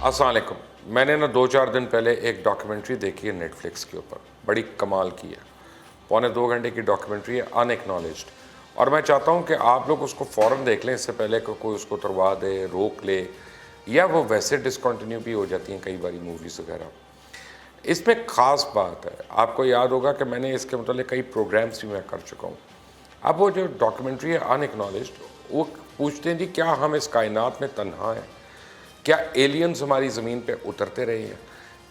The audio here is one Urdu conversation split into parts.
السلام علیکم. میں نے 2-4 دن پہلے ایک ڈاکیومنٹری دیکھی ہے نیٹ فلکس کے اوپر, بڑی کمال کی ہے. 1.25 گھنٹے کی ڈاکیومنٹری ہے, انیکنالجڈ. اور میں چاہتا ہوں کہ آپ لوگ اس کو فوراً دیکھ لیں اس سے پہلے کہ کوئی اس کو اتروا دے, روک لے, یا وہ ویسے ڈسکنٹینیو بھی ہو جاتی ہیں کئی باری موویز وغیرہ. اس میں خاص بات ہے, آپ کو یاد ہوگا کہ میں نے اس کے متعلق کئی پروگرامز بھی میں کر چکا ہوں. اب وہ جو ڈاکیومنٹری ہے انیکنالجڈ, وہ پوچھتے ہیں جی کیا ہم اس کائنات میں تنہا ہیں؟ کیا ایلینز ہماری زمین پہ اترتے رہے ہیں؟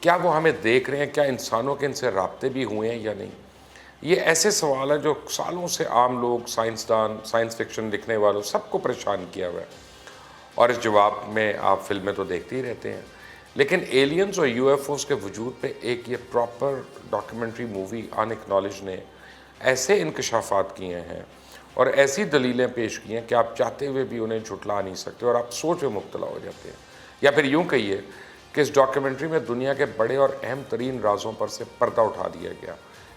کیا وہ ہمیں دیکھ رہے ہیں؟ کیا انسانوں کے ان سے رابطے بھی ہوئے ہیں یا نہیں؟ یہ ایسے سوال ہیں جو سالوں سے عام لوگ, سائنسدان, سائنس فکشن لکھنے والوں سب کو پریشان کیا ہوا ہے. اور اس جواب میں آپ فلمیں تو دیکھتے ہی رہتے ہیں, لیکن ایلینز اور یو ایف اوز کے وجود پہ ایک یہ پراپر ڈاکیومنٹری مووی انیکنالجڈ نے ایسے انکشافات کیے ہیں اور ایسی دلیلیں پیش کی ہیں کہ آپ چاہتے ہوئے بھی انہیں جھٹلا نہیں سکتے اور آپ سوچ میں مبتلا ہو جاتے ہیں. یا پھر یوں کہیے کہ اس ڈاکیومنٹری میں دنیا کے بڑے اور اہم ترین رازوں پر سے پردہ اٹھا دیا گیا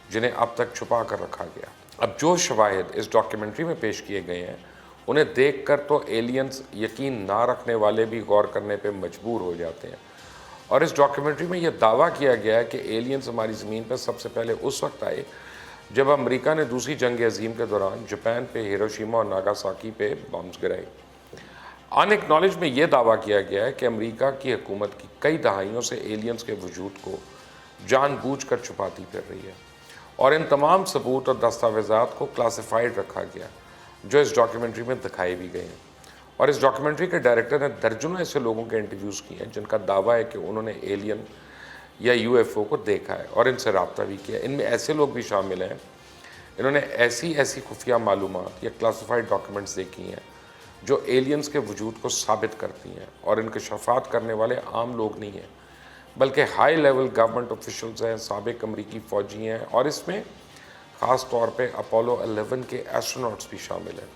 جنہیں اب تک چھپا کر رکھا گیا. اب جو شواہد اس ڈاکیومنٹری میں پیش کیے گئے ہیں انہیں دیکھ کر تو ایلینز یقین نہ رکھنے والے بھی غور کرنے پہ مجبور ہو جاتے ہیں. اور اس ڈاکیومنٹری میں یہ دعویٰ کیا گیا ہے کہ ایلینز ہماری زمین پہ سب سے پہلے اس وقت آئے جب امریکہ نے دوسری جنگ عظیم کے دوران جاپان پہ ہیروشیما اور ناگاساکی پہ بمز گرائے. انیکنالج میں یہ دعویٰ کیا گیا ہے کہ امریکہ کی حکومت کی کئی دہائیوں سے ایلینز کے وجود کو جان بوجھ کر چھپاتی پھر رہی ہے, اور ان تمام ثبوت اور دستاویزات کو کلاسیفائڈ رکھا گیا جو اس ڈاکیومنٹری میں دکھائے بھی گئے ہیں. اور اس ڈاکیومنٹری کے ڈائریکٹر نے درجنوں ایسے لوگوں کے انٹرویوز کیے ہیں جن کا دعویٰ ہے کہ انہوں نے ایلین یا یو ایف او کو دیکھا ہے اور ان سے رابطہ بھی کیا. ان میں ایسے لوگ بھی شامل ہیں انہوں نے ایسی خفیہ معلومات یا کلاسیفائڈ ڈاکیومنٹس دیکھی ہیں جو ایلینز کے وجود کو ثابت کرتی ہیں, اور انکشافات کرنے والے عام لوگ نہیں ہیں بلکہ ہائی لیول گورنمنٹ آفیشلز ہیں, سابق امریکی فوجی ہیں, اور اس میں خاص طور پہ اپولو 11 کے ایسٹروناٹس بھی شامل ہیں.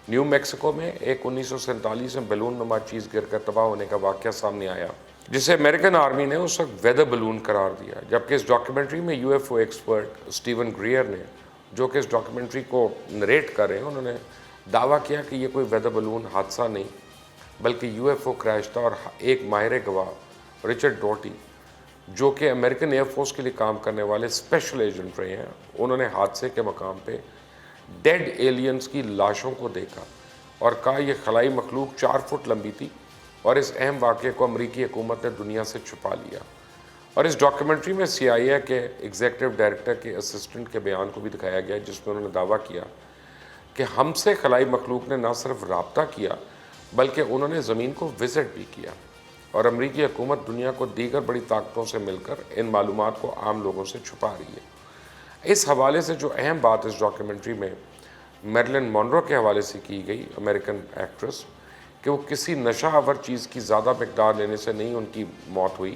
نیو میکسیکو میں ایک 1947 میں بیلون نما چیز گر کر تباہ ہونے کا واقعہ سامنے آیا جسے امریکن آرمی نے اس وقت ویدر بلون قرار دیا, جبکہ اس ڈاکیومنٹری میں U F O expert Steven Greer نے, جو کہ اس ڈاکیومنٹری کو نریٹ کر رہے ہیں, انہوں نے دعویٰ کیا کہ یہ کوئی ویدر بلون حادثہ نہیں بلکہ یو ایف او کریش تھا. اور ایک ماہر گواہ رچرڈ ڈوٹی, جو کہ امریکن ایئر فورس کے لیے کام کرنے والے اسپیشل ایجنٹ رہے ہیں, انہوں نے حادثے کے مقام پہ ڈیڈ ایلینز کی لاشوں کو دیکھا اور کہا یہ خلائی مخلوق 4 فٹ لمبی تھی, اور اس اہم واقعے کو امریکی حکومت نے دنیا سے چھپا لیا. اور اس ڈاکیومنٹری میں سی آئی اے کے ایگزیکٹو ڈائریکٹر کے اسسٹنٹ کے بیان کو بھی دکھایا گیا جس میں انہوں نے دعویٰ کیا کہ ہم سے خلائی مخلوق نے نہ صرف رابطہ کیا بلکہ انہوں نے زمین کو وزٹ بھی کیا, اور امریکی حکومت دنیا کو دیگر بڑی طاقتوں سے مل کر ان معلومات کو عام لوگوں سے چھپا رہی ہے. اس حوالے سے جو اہم بات اس ڈاکیومنٹری میں میرلن مونرو کے حوالے سے کی گئی, امریکن ایکٹریس, کہ وہ کسی نشہ آور چیز کی زیادہ مقدار لینے سے نہیں ان کی موت ہوئی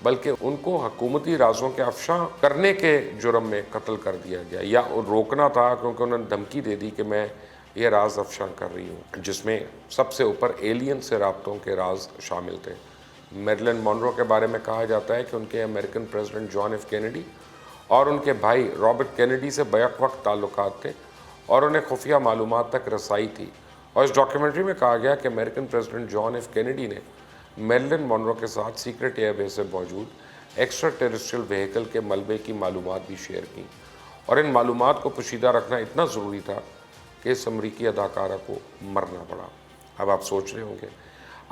بلکہ ان کو حکومتی رازوں کے افشاں کرنے کے جرم میں قتل کر دیا گیا, یا روکنا تھا کیونکہ انہوں نے دھمکی دے دی کہ میں یہ راز افشاں کر رہی ہوں, جس میں سب سے اوپر ایلین سے رابطوں کے راز شامل تھے. میرلن مونرو کے بارے میں کہا جاتا ہے کہ ان کے American president John F Kennedy اور ان کے بھائی رابرٹ کینیڈی سے بیک وقت تعلقات تھے اور انہیں خفیہ معلومات تک رسائی تھی. اور اس ڈاکیومنٹری میں کہا گیا کہ American president John F Kennedy نے میرلن مونرو کے ساتھ سیکرٹ ایئر بیس سے موجود ایکسٹرا ٹیریسٹریل وہیکل کے ملبے کی معلومات بھی شیئر کی, اور ان معلومات کو پوشیدہ رکھنا اتنا ضروری تھا کہ اس امریکی اداکارہ کو مرنا پڑا. اب آپ سوچ رہے ہوں گے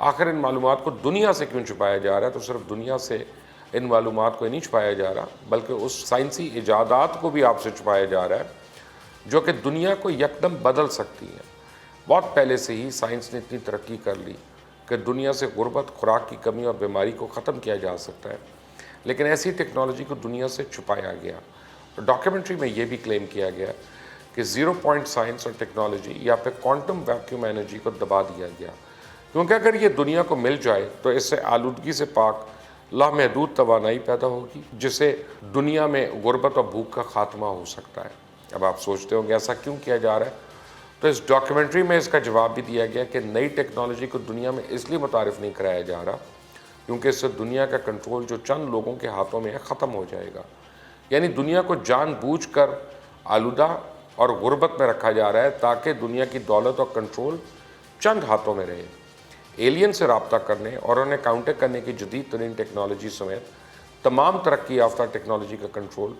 آخر ان معلومات کو دنیا سے کیوں چھپایا جا رہا ہے؟ تو صرف دنیا سے ان معلومات کو نہیں چھپایا جا رہا بلکہ اس سائنسی ایجادات کو بھی آپ سے چھپایا جا رہا ہے جو کہ دنیا کو یکدم بدل سکتی ہیں. بہت پہلے سے ہی سائنس نے اتنی ترقی کر لی کہ دنیا سے غربت, خوراک کی کمی اور بیماری کو ختم کیا جا سکتا ہے, لیکن ایسی ٹیکنالوجی کو دنیا سے چھپایا گیا. ڈاکیومنٹری میں یہ بھی کلیم کیا گیا کہ 0 پوائنٹ سائنس اور ٹیکنالوجی یا پھر کوانٹم ویکیوم انرجی کو دبا دیا گیا, کیونکہ اگر یہ دنیا کو مل جائے تو اس سے آلودگی سے پاک لامحدود توانائی پیدا ہوگی جس سے دنیا میں غربت اور بھوک کا خاتمہ ہو سکتا ہے. اب آپ سوچتے ہوں گے ایسا کیوں کیا جا رہا ہے؟ تو اس ڈاکیومنٹری میں اس کا جواب بھی دیا گیا کہ نئی ٹیکنالوجی کو دنیا میں اس لیے متعارف نہیں کرایا جا رہا کیونکہ اس سے دنیا کا کنٹرول جو چند لوگوں کے ہاتھوں میں ہے ختم ہو جائے گا. یعنی دنیا کو جان بوجھ کر آلودہ اور غربت میں رکھا جا رہا ہے تاکہ دنیا کی دولت اور کنٹرول چند ہاتھوں میں رہے. ایلین سے رابطہ کرنے اور انہیں کاؤنٹر کرنے کی جدید ترین ٹیکنالوجی سمیت تمام ترقی یافتہ ٹیکنالوجی کا کنٹرول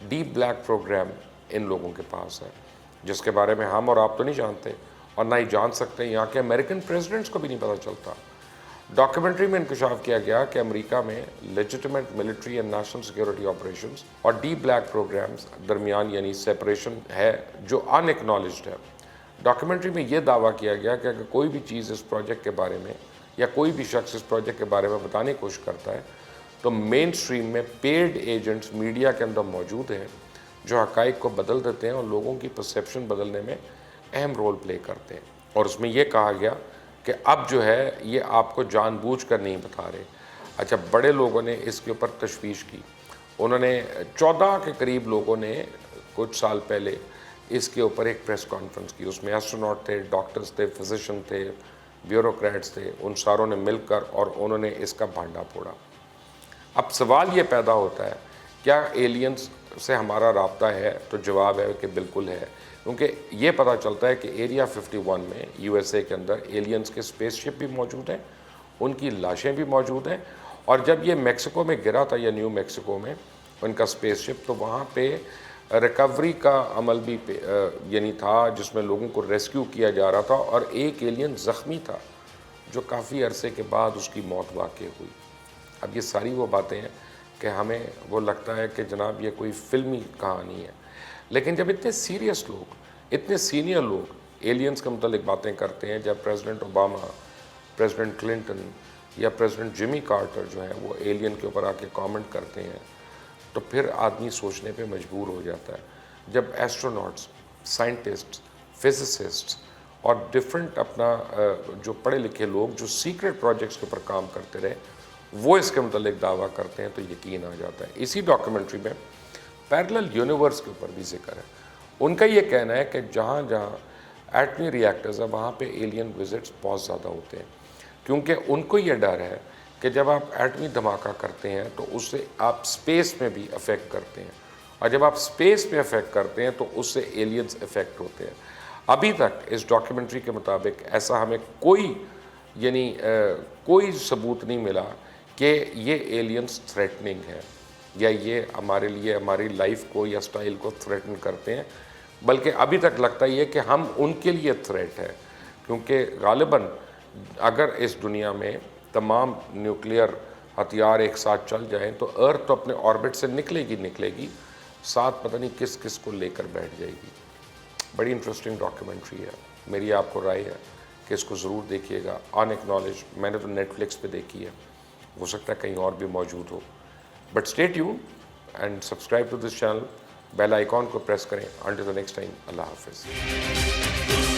ڈیپ بلیک پروگرام ان لوگوں کے پاس ہے، جس کے بارے میں ہم اور آپ تو نہیں جانتے اور نہ ہی جان سکتے، یہاں کے امریکن پریزیڈنٹس کو بھی نہیں پتہ چلتا۔ ڈاکیومنٹری میں انکشاف کیا گیا کہ امریکہ میں legitimate military and national security operations اور ڈیپ بلیک پروگرامز درمیان یعنی سیپریشن ہے جو ان ایکنالجڈ ہے۔ ڈاکیومنٹری میں یہ دعویٰ کیا گیا کہ اگر کوئی بھی چیز اس پروجیکٹ کے بارے میں یا کوئی بھی شخص اس پروجیکٹ کے بارے میں بتانے کی کوشش کرتا ہے تو مین سٹریم میں پیڈ ایجنٹس میڈیا کے اندر موجود ہیں جو حقائق کو بدل دیتے ہیں اور لوگوں کی پرسیپشن بدلنے میں اہم رول پلے کرتے ہیں۔ اور اس میں یہ کہا گیا کہ اب جو ہے یہ آپ کو جان بوجھ کر نہیں بتا رہے۔ اچھا، بڑے لوگوں نے اس کے اوپر تشویش کی، انہوں نے 14 کے قریب لوگوں نے کچھ سال پہلے اس کے اوپر ایک پریس کانفرنس کی، اس میں ایسٹروناٹ تھے، ڈاکٹرز تھے، فزیشین تھے، بیوروکریٹس تھے، ان ساروں نے مل کر اور انہوں نے اس کا بھانڈا پھوڑا۔ اب سوال یہ پیدا ہوتا ہے کیا ایلینز سے ہمارا رابطہ ہے؟ تو جواب ہے کہ بالکل ہے، کیونکہ یہ پتہ چلتا ہے کہ ایریا 51 میں یو ایس اے کے اندر ایلینز کے اسپیس شپ بھی موجود ہیں، ان کی لاشیں بھی موجود ہیں، اور جب یہ میکسیکو میں گرا تھا یا نیو میکسیکو میں ان کا اسپیس شپ، تو وہاں پہ ریکوری کا عمل بھی یعنی تھا جس میں لوگوں کو ریسکیو کیا جا رہا تھا، اور ایک ایلین زخمی تھا جو کافی عرصے کے بعد اس کی موت واقع ہوئی۔ اب یہ ساری وہ باتیں ہیں کہ ہمیں وہ لگتا ہے کہ جناب یہ کوئی فلمی کہانی ہے، لیکن جب اتنے سیریس لوگ، اتنے سینئر لوگ ایلینز کے متعلق باتیں کرتے ہیں، جب پریزیڈنٹ اوباما، پریزیڈنٹ کلنٹن یا پریزیڈنٹ جمی کارٹر جو ہیں وہ ایلین کے اوپر آ کے کامنٹ کرتے ہیں، تو پھر آدمی سوچنے پہ مجبور ہو جاتا ہے۔ جب ایسٹروناٹس، سائنٹسٹ، فزسسٹ اور ڈفرینٹ اپنا جو پڑھے لکھے لوگ جو سیکرٹ پروجیکٹس کے اوپر کام کرتے رہے وہ اس کے متعلق دعویٰ کرتے ہیں تو یقین آ جاتا ہے۔ اسی ڈاکیومنٹری میں پیرلل یونیورس کے اوپر بھی ذکر ہے۔ ان کا یہ کہنا ہے کہ جہاں جہاں ایٹمی ری ایکٹرز ہیں وہاں پہ ایلین وزٹس بہت زیادہ ہوتے ہیں، کیونکہ ان کو یہ ڈر ہے کہ جب آپ ایٹمی دھماکہ کرتے ہیں تو اس سے آپ اسپیس میں بھی افیکٹ کرتے ہیں، اور جب آپ اسپیس میں افیکٹ کرتے ہیں تو اس سے ایلینز افیکٹ ہوتے ہیں۔ ابھی تک اس ڈاکیومنٹری کے مطابق ایسا ہمیں کوئی ثبوت نہیں ملا کہ یہ ایلینز تھریٹننگ ہے یا یہ ہمارے لیے ہماری لائف کو یا سٹائل کو تھریٹن کرتے ہیں، بلکہ ابھی تک لگتا یہ کہ ہم ان کے لیے تھریٹ ہے، کیونکہ غالباً اگر اس دنیا میں تمام نیوکلیئر ہتھیار ایک ساتھ چل جائیں تو ارتھ تو اپنے آربٹ سے نکلے گی، ساتھ پتہ نہیں کس کس کو لے کر بیٹھ جائے گی۔ بڑی انٹرسٹنگ ڈاکیومنٹری ہے، میری آپ کو رائے ہے کہ اس کو ضرور دیکھیے گا۔ ان ایکنالج میں نے تو نیٹ فلکس پہ دیکھی ہے، ہو سکتا ہے کہیں اور بھی موجود ہو، but stay tuned and subscribe to this channel, bell icon کو پریس کریں۔ انٹل دی نیکسٹ ٹائم، اللہ حافظ۔